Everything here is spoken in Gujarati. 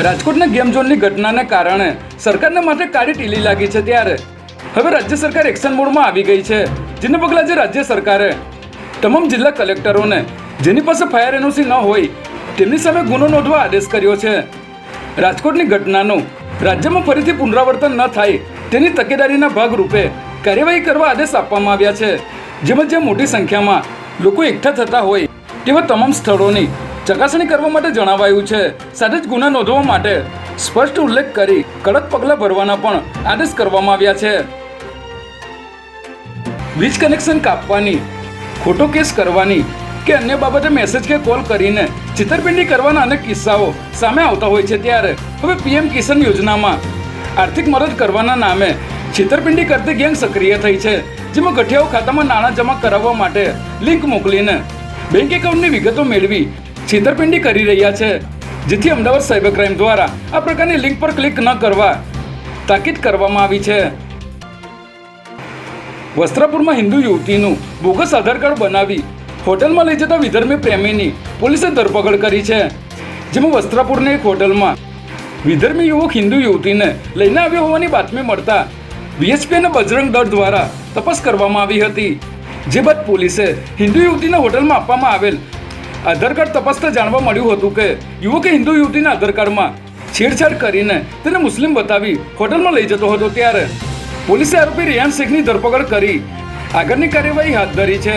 રાજકોટના ગેમ ઝોનની ઘટનાને કારણે સરકારને માથે કાળી ટીલી લાગી છે, ત્યારે હવે રાજ્ય સરકાર એક્શન મોડમાં આવી ગઈ છે. જેને પગલે આજે રાજ્ય સરકારે તમામ જિલ્લા કલેક્ટરોને જેની પાસે ફાયર એનઓસી ન હોય તેમની સામે ગુનો નોંધવા આદેશ કર્યો છે. રાજકોટની ઘટનાનું રાજ્યમાં ફરીથી પુનરાવર્તન ન થાય તેની તકેદારીના ભાગરૂપે કાર્યવાહી કરવા આદેશ આપવામાં આવ્યા છે. જેમાં જ્યાં મોટી સંખ્યામાં લોકો એકઠા થતા હોય તેવા તમામ સ્થળોની ચકાસણી કરવા માટે જણાવાયું છે. સાથે જ ગુના નોંધવા માટે સ્પષ્ટ ઉલ્લેખ કરી કડક પગલાં ભરવાના પણ આદેશ કરવામાં આવ્યા છે. વીજ કનેક્શન કાપવાની, ખોટો કેસ કરવાની કે અન્ય બાબતે મેસેજ કે કોલ કરીને છેતરપિંડી કરવાના અનેક કિસ્સાઓ સામે આવતા હોય છે. ત્યારે હવે પીએમ કિસાન યોજનામાં આર્થિક મદદ કરવાના નામે છેતરપિંડી કરતી ગેંગ સક્રિય થઈ છે. જેમાં ગઠિયાઓ ખાતામાં નાણાં જમા કરાવવા માટે લિંક મોકલીને બેંક એકાઉન્ટની વિગતો મેળવી છેતરપિંડી કરી રહ્યા છે. જેથી અમદાવાદ સાયબર ક્રાઇમ દ્વારા આ પ્રકારની લિંક પર ક્લિક ન કરવા તાકીદ કરવામાં આવી છે. વસ્ત્રાપુરમાં હિન્દુ યુવતીનું બોગસ આધાર કાર્ડ બનાવી હોટલમાં લઈ જતા વિધર્મી પ્રેમીની પોલીસે ધરપકડ કરી છે. જેમાં વસ્ત્રાપુરની એક હોટલમાં વિધર્મી યુવક હિન્દુ યુવતીને લઈને આવ્યો હોવાની બાતમી મળતા વીએચપી અને બજરંગ દળ દ્વારા તપાસ કરવામાં આવી હતી. જે બાદ પોલીસે હિન્દુ યુવતીના હોટલમાં આપવામાં આવેલ આધાર કાર્ડ તપાસતા જાણવા મળ્યું હતું કે યુવકે હિન્દુ યુવતીના આધાર કાર્ડમાં છેડછાડ કરીને તેને મુસ્લિમ બતાવી હોટલમાં લઈ જતો હતો. ત્યારે પોલીસે આરોપી રિયાન શેખની ધરપકડ કરી આગળની કાર્યવાહી હાથ ધરી છે.